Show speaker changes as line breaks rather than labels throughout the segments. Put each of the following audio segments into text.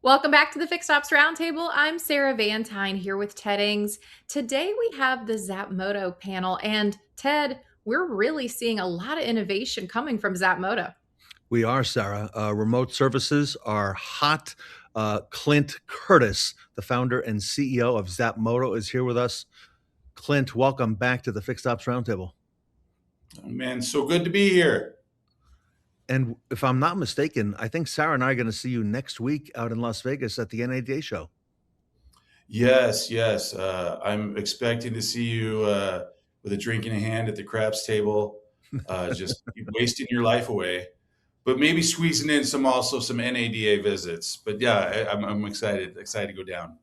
Welcome back to the Fixed Ops Roundtable. I'm Sarah Vantine here with Ted Ings. Today we have the Zapmoto panel, and Ted, we're really seeing a lot of innovation coming from Zapmoto.
We are, Sarah. Remote services are hot. Clint Curtis, the founder and CEO of Zapmoto, is here with us. Clint, welcome back to the Fixed Ops Roundtable.
Oh, man, so good to be here.
And if I'm not mistaken, I think Sarah and I are going to see you next week out in Las Vegas at the NADA show.
Yes, yes. I'm expecting to see you with a drink in hand at the craps table, just wasting your life away, but maybe squeezing in some NADA visits. But yeah, I'm excited to go down.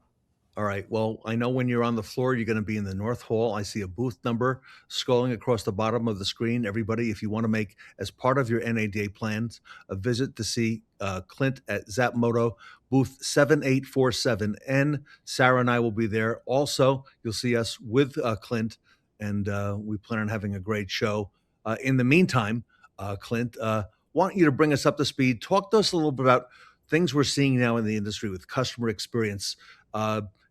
All right. Well, I know when you're on the floor, you're going to be in the North Hall. I see a booth number scrolling across the bottom of the screen. Everybody, if you want to make, as part of your NADA plans, a visit to see Clint at Zapmoto, booth 7847. And Sarah and I will be there. Also, you'll see us with Clint, and we plan on having a great show. In the meantime, Clint, want you to bring us up to speed. Talk to us a little bit about things we're seeing now in the industry with customer experience.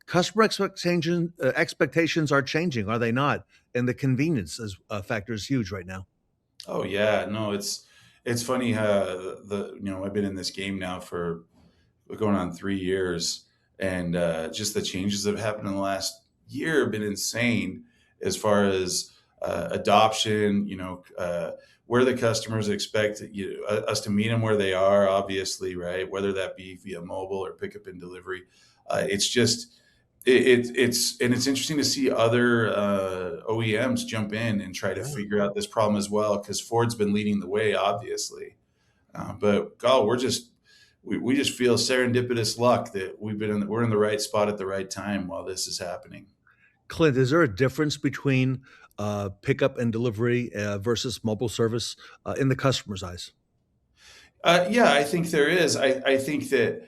Customer expectations are changing, are they not? And the convenience factor is huge right now.
Oh yeah, no, it's funny how I've been in this game now for going on 3 years, and just the changes that have happened in the last year have been insane as far as adoption. Where the customers expect us to meet them where they are, obviously, right? Whether that be via mobile or pickup and delivery, it's just it's interesting to see other OEMs jump in and try to figure out this problem as well, because Ford's been leading the way, obviously. But God, we just feel serendipitous luck that we're in the right spot at the right time while this is happening.
Clint, is there a difference between pickup and delivery versus mobile service in the customer's eyes?
Yeah, I think there is. I think that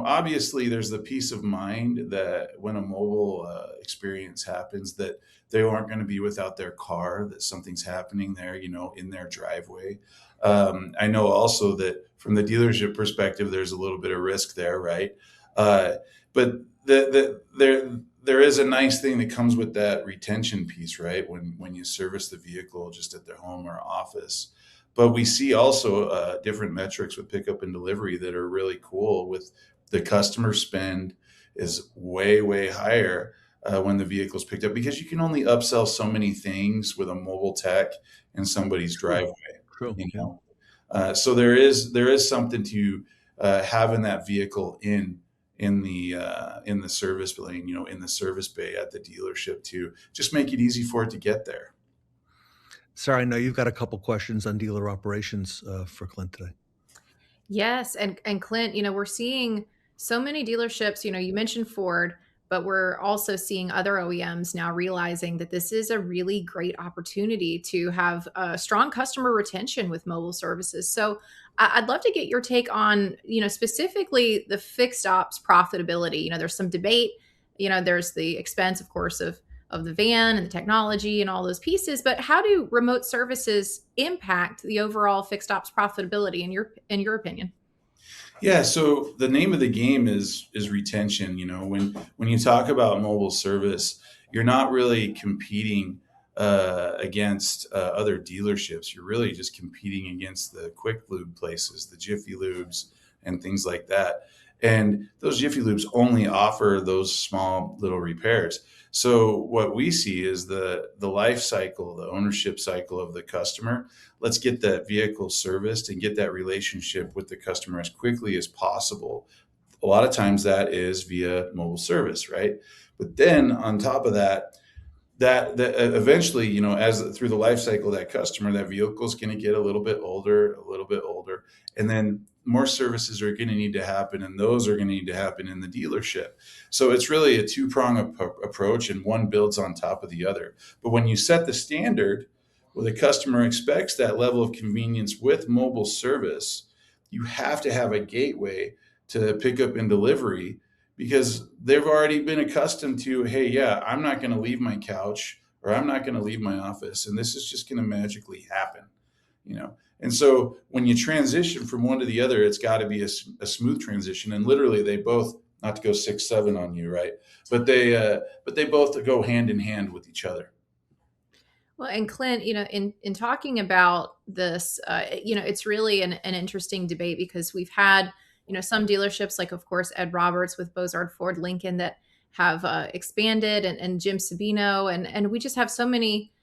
obviously there's the peace of mind that when a mobile experience happens, that they aren't going to be without their car, that something's happening there, in their driveway. I know also that from the dealership perspective, there's a little bit of risk there, right? But there is a nice thing that comes with that retention piece, right? When you service the vehicle just at their home or office. But we see also different metrics with pickup and delivery that are really cool. With the customer spend is way, way higher when the vehicle's picked up, because you can only upsell so many things with a mobile tech in somebody's
True,
driveway.
true.
You
Yeah.
know, so there is something to having that vehicle in the service lane, in the service bay at the dealership, to just make it easy for it to get there.
Sarah, I know you've got a couple questions on dealer operations for Clint today.
Yes, and Clint, we're seeing so many dealerships, you mentioned Ford, but we're also seeing other OEMs now realizing that this is a really great opportunity to have strong customer retention with mobile services. So I'd love to get your take on, specifically the fixed ops profitability. There's some debate, there's the expense, of course, of the van and the technology and all those pieces, but how do remote services impact the overall fixed ops profitability in your opinion?
Yeah, so the name of the game is retention. When you talk about mobile service, you're not really competing against other dealerships. You're really just competing against the quick lube places, the Jiffy Lubes, and things like that. And those Jiffy Lubes only offer those small little repairs. So what we see is the life cycle, the ownership cycle of the customer. Let's get that vehicle serviced and get that relationship with the customer as quickly as possible. A lot of times that is via mobile service, right? But then on top of that, that eventually, as through the life cycle of that customer, that vehicle is going to get a little bit older, and then more services are going to need to happen, and those are going to need to happen in the dealership. So it's really a two-prong approach, and one builds on top of the other. But when you set the standard where the customer expects that level of convenience with mobile service, you have to have a gateway to pickup and delivery, because they've already been accustomed to, hey, yeah, I'm not going to leave my couch, or I'm not going to leave my office, and this is just going to magically happen, you know. And so when you transition from one to the other, it's got to be a smooth transition. And literally, they both, not to go 6-7 on you, right? But they both go hand in hand with each other.
Well, and Clint, in talking about this, it's really an interesting debate because we've had, some dealerships, like of course Ed Roberts with Bozard Ford Lincoln, that have expanded, and Jim Sabino, and we just have so many,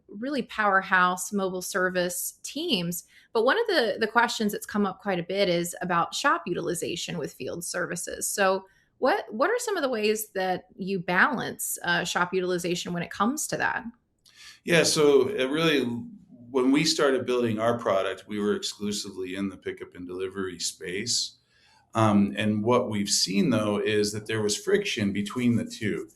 really powerhouse mobile service teams. But one of the questions that's come up quite a bit is about shop utilization with field services. So, what are some of the ways that you balance shop utilization when it comes to that?
Yeah, so it really, when we started building our product, we were exclusively in the pickup and delivery space. And what we've seen though is that there was friction between the two.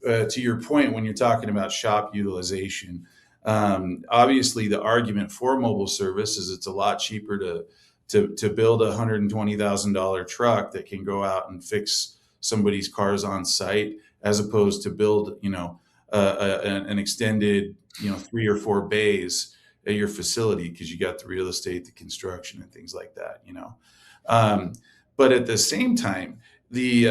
To your point, when you're talking about shop utilization, obviously the argument for mobile service is it's a lot cheaper to build a $120,000 truck that can go out and fix somebody's cars on site, as opposed to build, an extended, 3 or 4 bays at your facility, because you got the real estate, the construction, and things like that. Um, but at the same time, the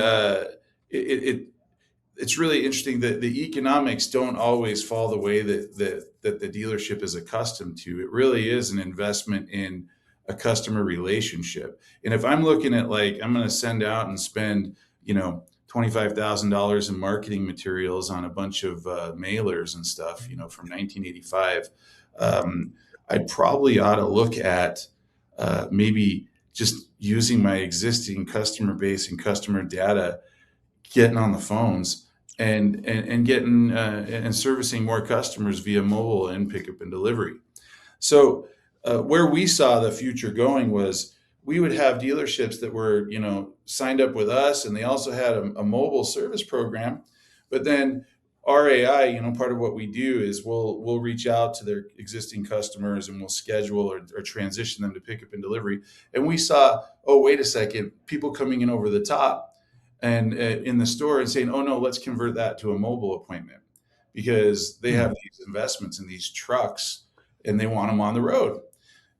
it's really interesting that the economics don't always fall the way that the dealership is accustomed to. It really is an investment in a customer relationship. And if I'm looking at, like, I'm going to send out and spend, $25,000 in marketing materials on a bunch of mailers and stuff, from 1985, I'd probably ought to look at maybe just using my existing customer base and customer data, getting on the phones and getting and servicing more customers via mobile and pickup and delivery. So where we saw the future going was we would have dealerships that were, signed up with us, and they also had a mobile service program. But then our AI, part of what we do is we'll reach out to their existing customers, and we'll schedule or transition them to pickup and delivery. And we saw, oh, wait a second, people coming in over the top and in the store and saying, oh no, let's convert that to a mobile appointment, because they
Hmm.
have these investments in these trucks and they want them on the road.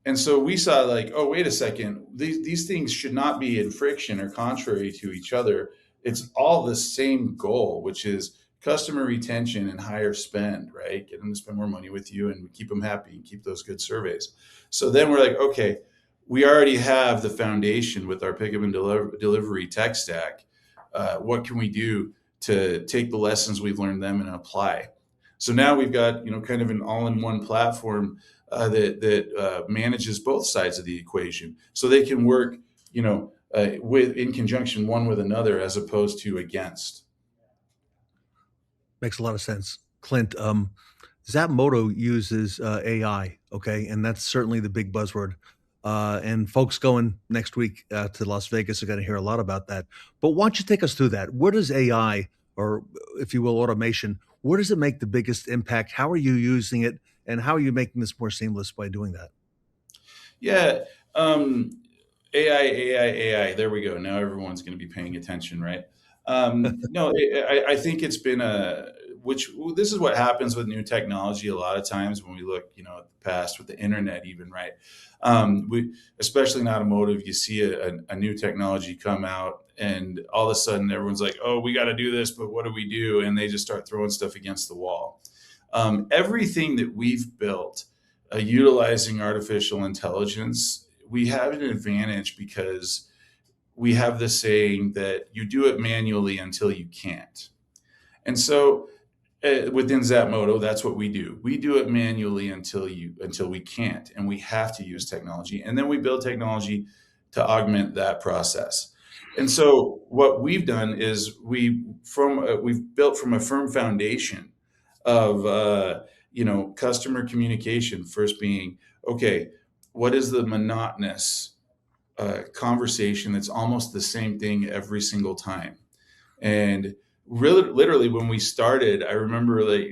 And so we saw, like, oh, wait a second, these things should not be in friction or contrary to each other. It's all the same goal, which is customer retention and higher spend, right? Get them to spend more money with you and keep them happy and keep those good surveys. So then we're like, okay, we already have the foundation with our pickup and delivery tech stack. What can we do to take the lessons we've learned them and apply? So now we've got, kind of an all-in-one platform that manages both sides of the equation, so they can work, with in conjunction one with another, as opposed to against.
Makes a lot of sense. Clint, Zapmoto uses AI, okay, and that's certainly the big buzzword. And folks going next week to Las Vegas are going to hear a lot about that. But why don't you take us through that? Where does AI, or if you will, automation, where does it make the biggest impact? How are you using it, and how are you making this more seamless by doing that?
Yeah. Um, AI, AI, AI. There we go. Now everyone's going to be paying attention, right? No, I think it's been which this is what happens with new technology a lot of times when we look, at the past with the internet, even, right? Especially in automotive, you see a new technology come out, and all of a sudden everyone's like, oh, we got to do this, but what do we do? And they just start throwing stuff against the wall. Everything that we've built utilizing artificial intelligence, we have an advantage because we have the saying that you do it manually until you can't. And so within Zapmoto, that's what we do. We do it manually until we can't, and we have to use technology. And then we build technology to augment that process. And so what we've done is we've built from a firm foundation of customer communication, first being, okay, what is the monotonous conversation that's almost the same thing every single time? And really, literally, when we started, I remember, like,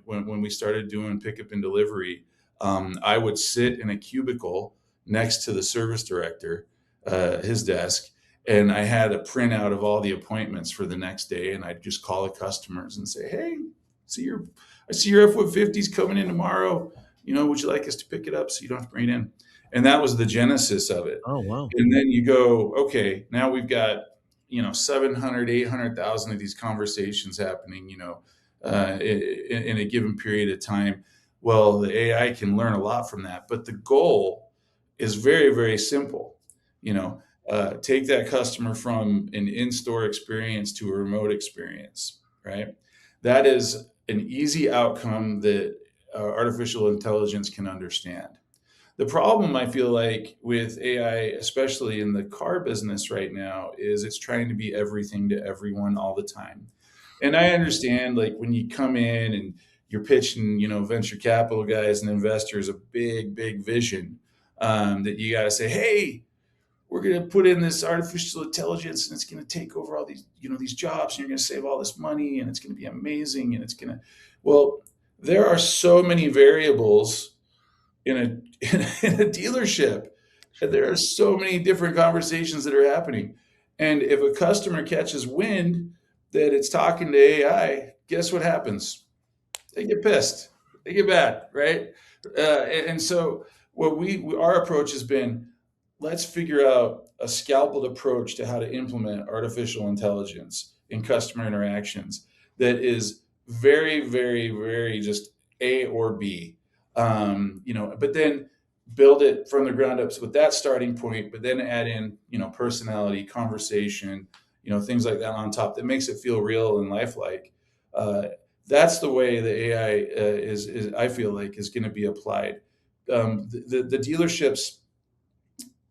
when we started doing pickup and delivery, I would sit in a cubicle next to the service director, his desk, and I had a printout of all the appointments for the next day, and I'd just call the customers and say, "Hey, see your I see your F-150's coming in tomorrow. would you like us to pick it up so you don't have to bring it in? And that was the genesis of it.
Oh, wow.
And then you go, okay, now we've got, 700, 800,000 of these conversations happening, in a given period of time. Well, the AI can learn a lot from that, but the goal is very, very simple. Take that customer from an in-store experience to a remote experience, right? That is an easy outcome that artificial intelligence can understand. The problem I feel like with AI, especially in the car business right now, is it's trying to be everything to everyone all the time. And I understand, like, when you come in and you're pitching, venture capital guys and investors a big, big vision, that you got to say, hey, we're going to put in this artificial intelligence and it's going to take over all these, these jobs, and you're going to save all this money and it's going to be amazing and it's going to, well, there are so many variables in a in a dealership. And
Sure.
there are so many different conversations that are happening. And if a customer catches wind that it's talking to AI, guess what happens? They get pissed. They get mad, right? And so our approach has been, let's figure out a scalpel approach to how to implement artificial intelligence in customer interactions that is very, very, very just A or B. But then build it from the ground up with that starting point, but then add in, personality, conversation, things like that on top that makes it feel real and lifelike. Uh, that's the way the AI is I feel like is going to be applied. The dealerships,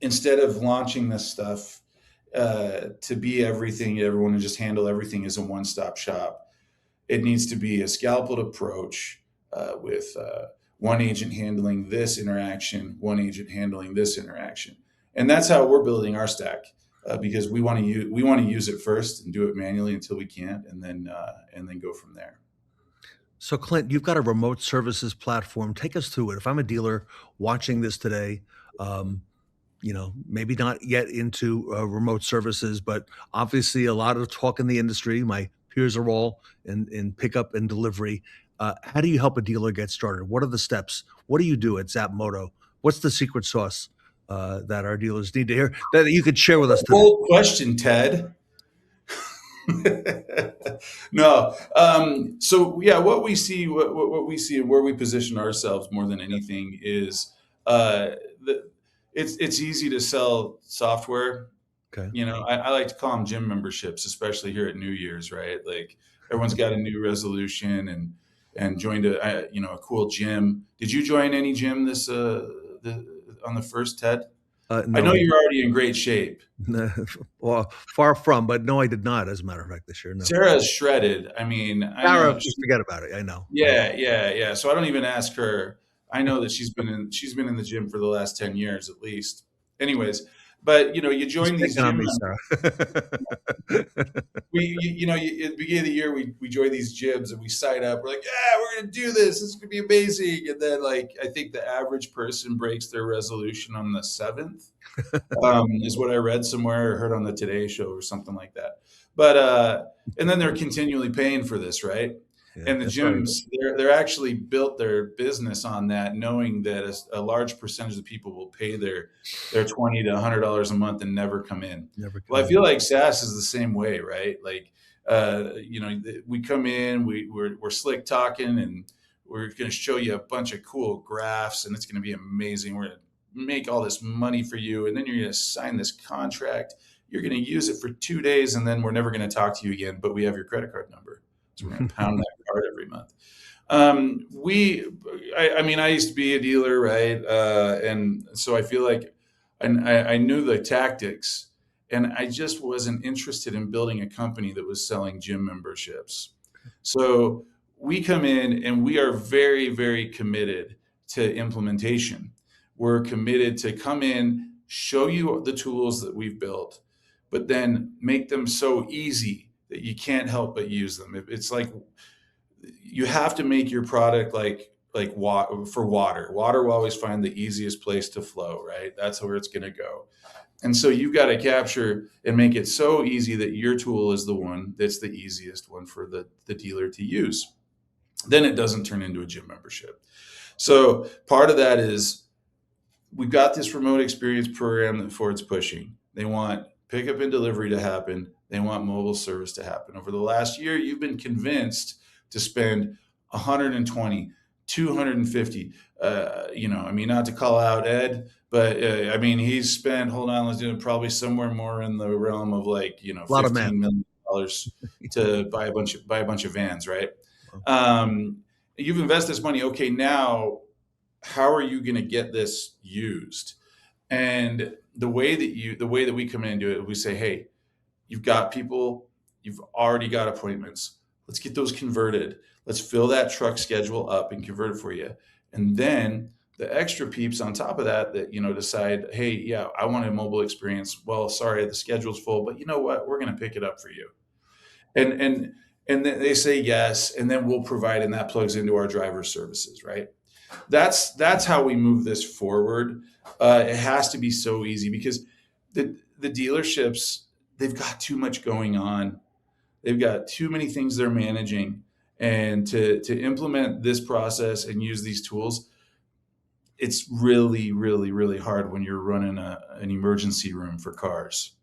instead of launching this stuff to be everything, everyone to just handle everything as a one-stop shop, it needs to be a scalpel approach with one agent handling this interaction, one agent handling this interaction, and that's how we're building our stack. Because we want to use it first and do it manually until we can't, and then go from there.
So, Clint, you've got a remote services platform. Take us through it. If I'm a dealer watching this today, um, maybe not yet into remote services, but obviously a lot of talk in the industry. My peers are all in pickup and delivery. How do you help a dealer get started? What are the steps? What do you do at Zapmoto? What's the secret sauce that our dealers need to hear that you could share with us today?
Bold question, Ted. No. So yeah, what we see, and where we position ourselves more than anything is, uh, the, it's easy to sell software.
Okay.
I like to call them gym memberships, especially here at New Year's, right? Like, everyone's got a new resolution and joined a cool gym. Did you join any gym on the first, Ted? I
No,
know you're already in great shape.
well, far from, but no, I did not. As a matter of fact, this year, no.
Sarah's shredded. I mean, I
Sarah,
know
you
she.
forget about it. I know. I know.
Yeah, yeah, yeah. So I don't even ask her. I know that she's been in the gym for the last 10 years at least. Anyways, but you
She's
join these
picking on
gym.
me, Sarah.
At the beginning of the year, we join these gyms and we sign up. We're like, yeah, we're gonna do this. This is gonna be amazing. And then, like, I think the average person breaks their resolution on the seventh, is what I read somewhere or heard on the Today Show or something like that. But and then they're continually paying for this, right?
Yeah,
And the
that's right.
gyms, they're actually built their business on that, knowing that a large percentage of people will pay their $20 to $100 a month and never come in.
Never
Well,
come
I
in.
feel like SaaS is the same way, right? Like, we come in, we're slick talking, and we're going to show you a bunch of cool graphs, and it's going to be amazing. We're going to make all this money for you, and then you're going to sign this contract. You're going to use it for 2 days, and then we're never going to talk to you again. But we have your credit card number, so we're going to pound that card every month. I mean, I used to be a dealer, right? And so I feel like I knew the tactics, and I just wasn't interested in building a company that was selling gym memberships. So we come in and we are very, very committed to implementation. We're committed to come in, show you the tools that we've built, but then make them so easy that you can't help but use them. It's like, you have to make your product like for water. Water will always find the easiest place to flow, right? That's where it's going to go. And so you've got to capture and make it so easy that your tool is the one that's the easiest one for the dealer to use. Then it doesn't turn into a gym membership. So part of that is we've got this remote experience program that Ford's pushing. They want pickup and delivery to happen. They want mobile service to happen. Over the last year, you've been convinced to spend 120, 250. I mean, not to call out Ed, but I mean, he's spent, hold on, let's do it, probably somewhere more in the realm of like,
A lot of math.
$15 million to buy a bunch of vans, right?
Well,
Um, you've invested this money. Okay, now how are you going to get this used? And the way that we come in and do it, we say, hey, you've got people, you've already got appointments. Let's get those converted. Let's fill that truck schedule up and convert it for you. And then the extra peeps on top of that decide, hey, yeah, I want a mobile experience. Well, sorry, the schedule's full, but you know what? We're going to pick it up for you. And then they say yes, and then we'll provide, and that plugs into our driver services, right? That's how we move this forward. It has to be so easy because the dealerships, they've got too much going on. They've got too many things they're managing, and to implement this process and use these tools, it's really really really hard when you're running an emergency room for cars.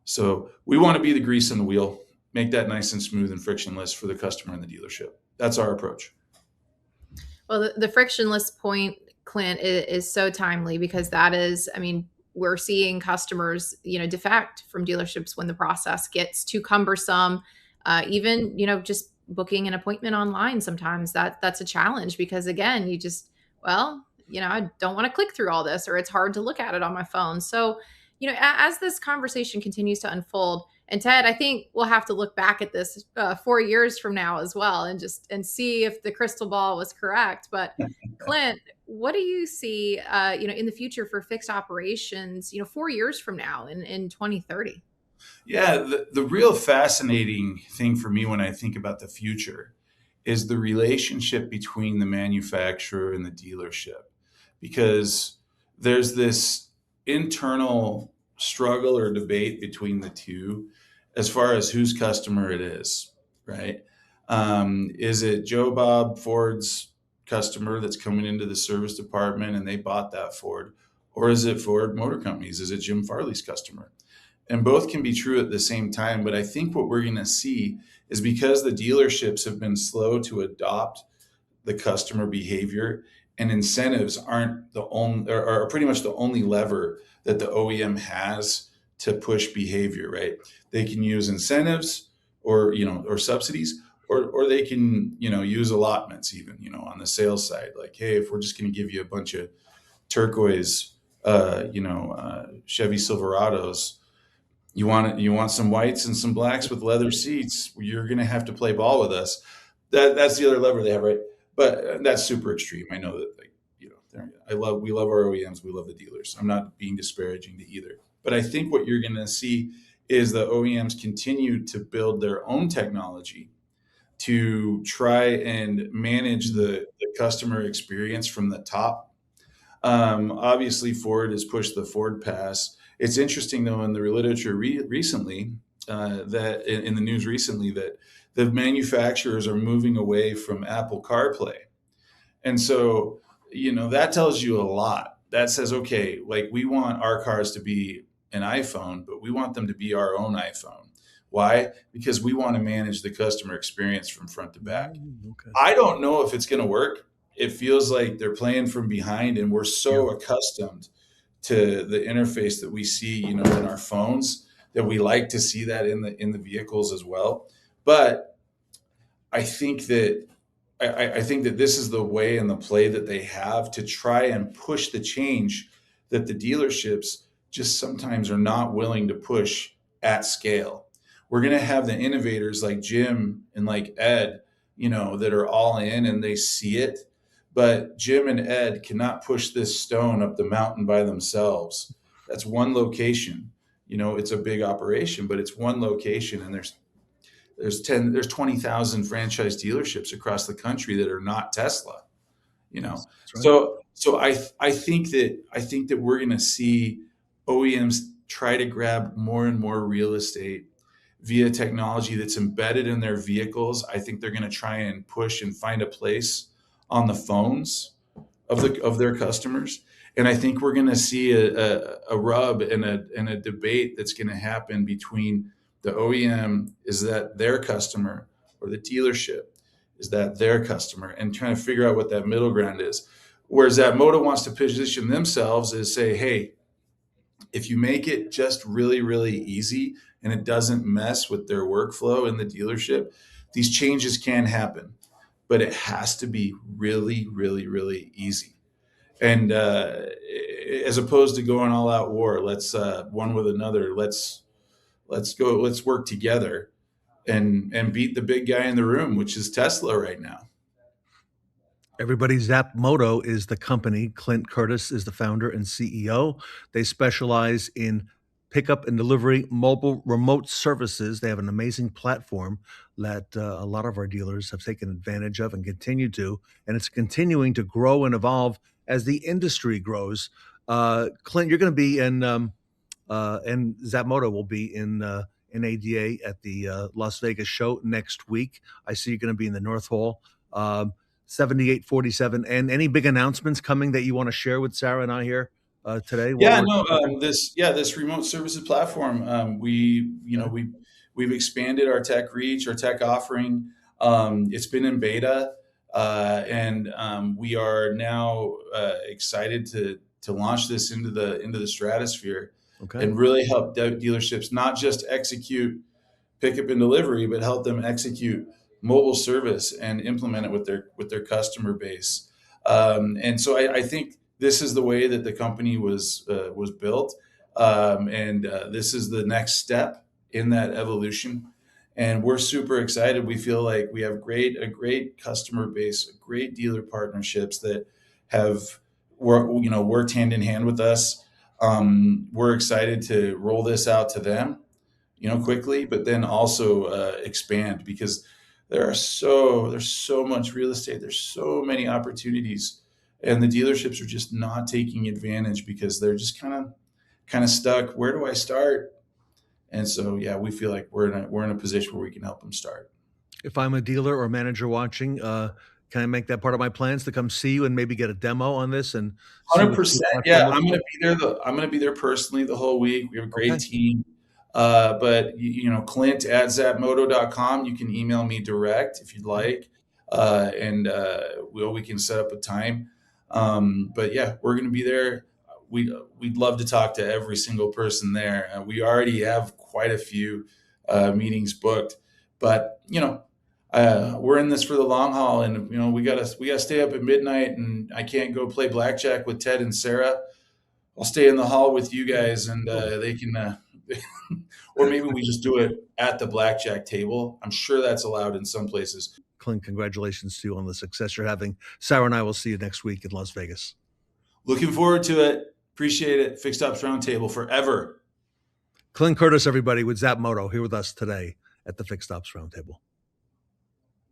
So we want to be the grease in the wheel, make that nice and smooth and frictionless for the customer and the dealership. That's our approach.
Well, the frictionless point, Clint, is so timely because that is, I mean, we're seeing customers, defect from dealerships when the process gets too cumbersome. Even, just booking an appointment online sometimes that's a challenge because again, you just, well, I don't want to click through all this or it's hard to look at it on my phone. So, as this conversation continues to unfold, and Ted, I think we'll have to look back at this 4 years from now as well, and see if the crystal ball was correct. But Clint, what do you see, in the future for fixed operations, 4 years from now in 2030?
Yeah, the real fascinating thing for me when I think about the future is the relationship between the manufacturer and the dealership, because there's this internal struggle or debate between the two as far as whose customer it is, right? Is it Joe Bob Ford's customer that's coming into the service department and they bought that Ford? Or is it Ford Motor Company's? Is it Jim Farley's customer? And both can be true at the same time. But I think what we're going to see is because the dealerships have been slow to adopt the customer behavior, and incentives aren't the only, or are pretty much the only lever that the OEM has to push behavior, right? They can use incentives or subsidies, or they can, use allotments even, on the sales side. Like, hey, if we're just going to give you a bunch of turquoise, Chevy Silverados, you want some whites and some blacks with leather seats, you're going to have to play ball with us. That's the other lever they have, right? But that's super extreme. I know that, like, we love our OEMs, we love the dealers. I'm not being disparaging to either. But I think what you're going to see is the OEMs continue to build their own technology to try and manage the customer experience from the top. Obviously, Ford has pushed the Ford Pass. It's interesting, though, in the literature recently, that in the news recently, that the manufacturers are moving away from Apple CarPlay. And so, that tells you a lot. That says, okay, like, we want our cars to be an iPhone, but we want them to be our own iPhone. Why? Because we want to manage the customer experience from front to back.
okay.
I don't know if it's going to work. It feels like they're playing from behind, and we're
Yeah.
so accustomed to the interface that we see, in our phones, that we like to see that in the vehicles as well. But I think that I think that this is the way and the play that they have to try and push the change that the dealerships just sometimes are not willing to push at scale. We're going to have the innovators like Jim and like Ed, that are all in and they see it. But Jim and Ed cannot push this stone up the mountain by themselves. That's one location. It's a big operation, but it's one location, and there's 20,000 franchise dealerships across the country that are not Tesla,
That's right.
so I think that we're going to see OEMs try to grab more and more real estate via technology that's embedded in their vehicles. I think they're going to try and push and find a place on the phones of their customers. And I think we're going to see a rub and a debate that's going to happen between the OEM, is that their customer, or the dealership, is that their customer, and trying to figure out what that middle ground is. Whereas Zapmoto wants to position themselves as, say, hey, if you make it just really, really easy and it doesn't mess with their workflow in the dealership, these changes can happen, but it has to be really, really, really easy. And as opposed to going all out war, let's one with another. Let's go. Let's work together and beat the big guy in the room, which is Tesla right now.
Everybody, Zapmoto is the company. Clint Curtis is the founder and CEO. They specialize in pickup and delivery mobile remote services. They have an amazing platform that a lot of our dealers have taken advantage of and continue to, and it's continuing to grow and evolve as the industry grows. Clint, you're going to be in and Zapmoto will be in ADA at the Las Vegas show next week. I see you're going to be in the North Hall, 7847. And any big announcements coming that you want to share with Sarah and I here today while
Yeah,
we're
no,
talking?
this remote services platform,
Okay.
we've expanded our tech reach, our tech offering. It's been in beta, and we are now excited to launch this into the stratosphere
Okay.
and really help dealerships not just execute pickup and delivery, but help them execute mobile service and implement it with their customer base. And so I think this is the way that the company was built, and this is the next step in that evolution. And we're super excited. We feel like we have a great customer base, great dealer partnerships that have worked hand in hand with us. We're excited to roll this out to them, quickly, but then also expand, because there's so much real estate, there's so many opportunities, and the dealerships are just not taking advantage because they're just kind of stuck. Where do I start? And so yeah, we feel like we're in a position where we can help them start.
If I'm a dealer or manager watching, can I make that part of my plans to come see you and maybe get a demo on this and see what your
100%.
platform
Yeah,
looks like?
I'm gonna be there personally the whole week. We have a great
Okay.
team. But Clint at zapmoto.com. You can email me direct if you'd like, and we can set up a time. But yeah, we're gonna be there. We'd love to talk to every single person there. We already have quite a few meetings booked, but we're in this for the long haul, and we gotta stay up at midnight, and I can't go play blackjack with Ted and Sarah. I'll stay in the hall with you guys, and
Cool.
they can, or maybe we just do it at the blackjack table. I'm sure that's allowed in some places.
Clint, congratulations to you on the success you're having. Sarah and I will see you next week in Las Vegas.
Looking forward to it. Appreciate it. Fixed Ops Roundtable forever.
Clint Curtis, everybody, with Zapmoto here with us today at the Fixed Ops Roundtable.